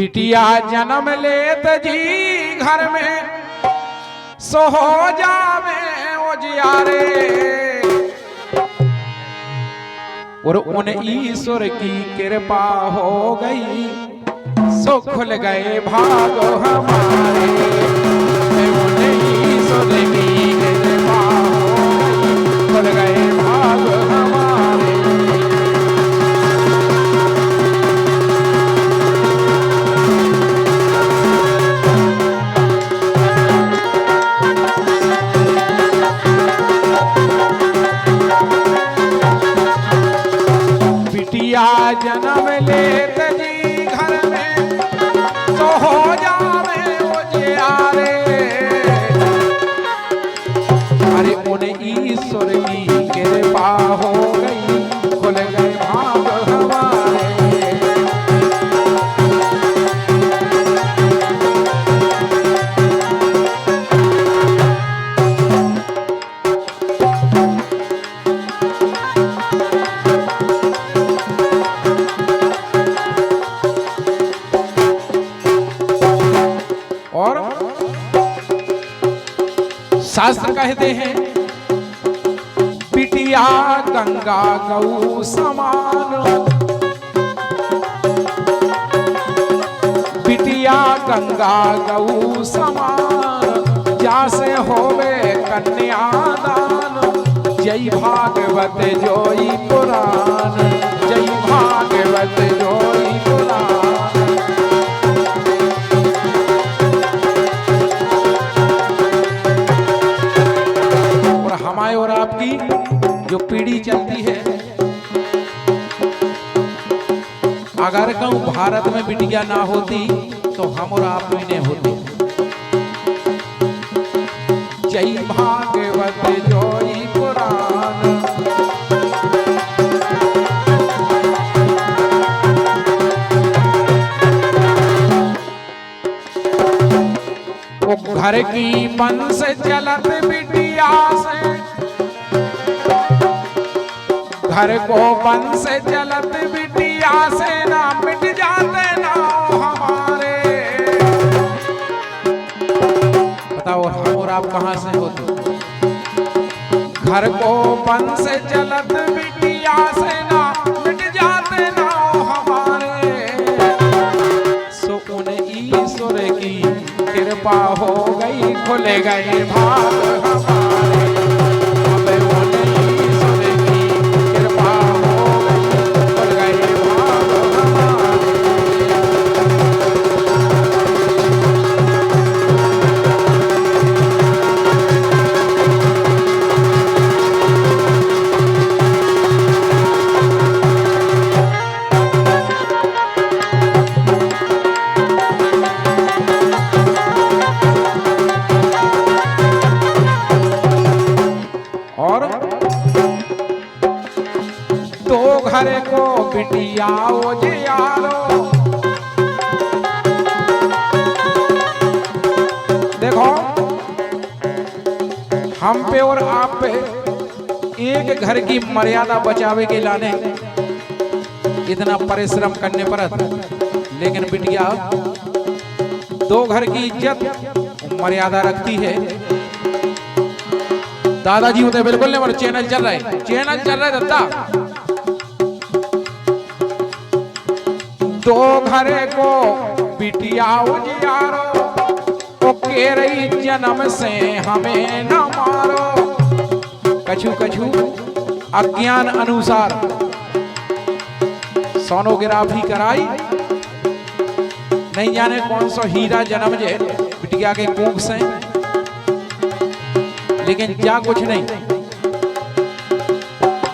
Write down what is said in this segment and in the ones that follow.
बिटिया जन्म लेत जी घर में सो हो जावे उजियारे, और उन ईश्वर की कृपा हो गई सो खुल गए भाग हमारे। उन ईश्वर की कृपा हो गई खुल गए भाग हमारे। बिटिया जन्म लेत जी घर में तो हो जावे उजियारे, अरे उन ईश्वर की कृपा हो गई खुल गए भाग हमारे। और शास्त्र कहते हैं बिटिया गंगा गौ समान, बिटिया गंगा गौ समान, जासे होवे कन्यादान। जय भागवत जोई पुराण, जय भागवत जोई पुराण। हमारे और आपकी जो पीढ़ी चलती है, अगर कहूं भारत में बिटिया ना होती तो हम और आप भी नहीं होते। जय भागवत जोई पुराण। वो घर की बंस चलत बिटिया से, घर को बंस चलत बिटिया से ना मिट जाते ना हमारे। बताओ हम और आप कहां से होते? घर को बंस चलत बिटिया से ना मिट जाते ना हमारे। सो उन ईश्वर की कृपा हो गई खुल गए भाग हमारे। घर को बिटिया उजियारो, देखो हम पे और आप पे एक घर की मर्यादा बचावे के लाने इतना परिश्रम करने पड़त, लेकिन बिटिया दो घर की इज्जत मर्यादा रखती है। दादाजी होते बिल्कुल नहीं, हमारे चैनल चल रहा है दादा। दो घरे को बिटिया उजियारो, ओ केरई जन्म से हमें न मारो। कछु कछु अज्ञान अनुसार सोनोग्राफी कराई, नहीं जाने कौन सा हीरा जन्म जे बिटिया के कोख से, लेकिन क्या कुछ नहीं।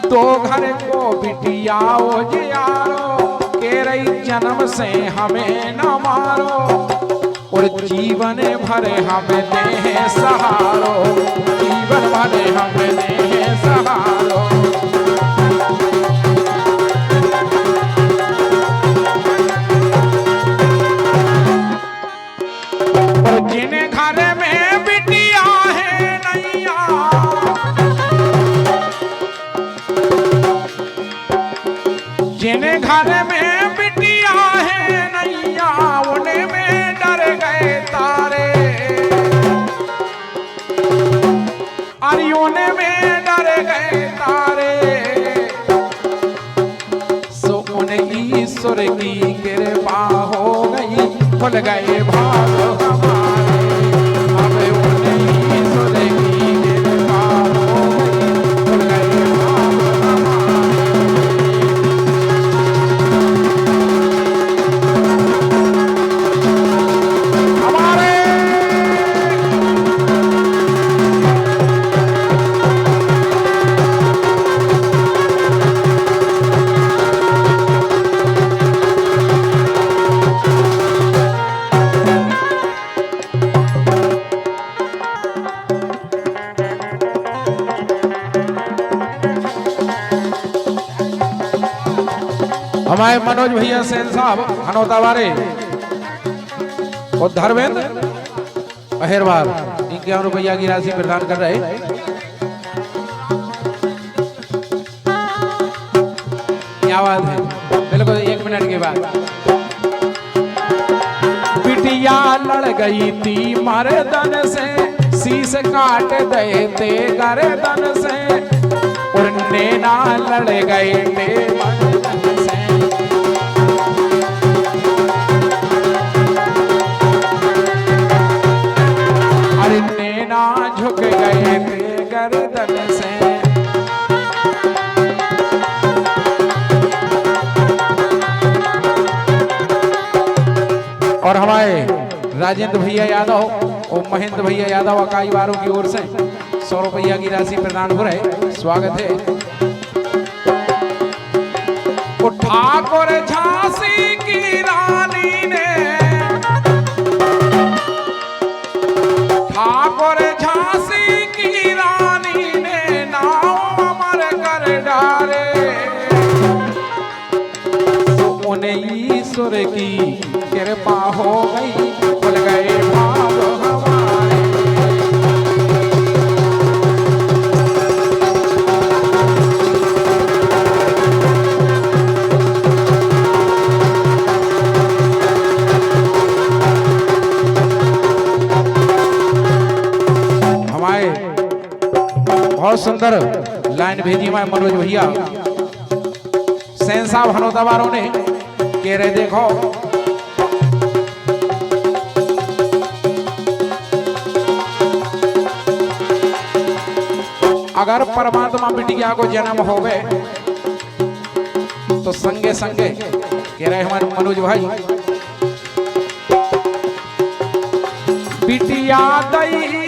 दो घर को बिटिया उजियारो, केरई जन्म से हमें न मारो, और जीवन भर हमें दे सहारो, जीवन भर हमें दे सहारो। और जिन घर में बिटिया है नैया, जिन घर में बिटिया है नैया, उन कोने में डर गए तारे, सो उन्हें ईश्वर की कृपा हो गई, खुल गए भाग हमारे। अब उन्हें ईश्वर की कृपा हो गई, खुल गए भाग हमारे। हमारे मनोज भैया सेन साहब हनौता वाले और धर्मेंद्र अहिरवार 51 रुपया की राशि प्रदान कर रहे। क्या बात है, बिल्कुल 1 मिनट के बाद। बिटिया लड़ गई थी मर्दन से, शीश काट दे ते गर्दन से, और नैना लड़ गए थे मर्दन से। अरे नैना झुक गए थे गर्दन से। और हमारे राजेंद्र भैया यादव और महेंद्र भैया यादव अकाई वारों की ओर से 100 रुपया की राशि प्रदान हो रहे। स्वागत है। ठाकुर झांसी की रानी ने, ठाकुर झांसी की रानी ने नाव अमर कर डारे, तो उन्हें ईश्वर की कृपा हो गई, खुल गए भाग हमारे। बहुत सुंदर लाइन भेजी हमारे मनोज भैया सेन साहब हनौता वालों ने, कह रहे देखो अगर परमात्मा बिटिया को जन्म हो गए तो संगे संगे, कह रहे हमारे मनोज भाई, बिटिया दई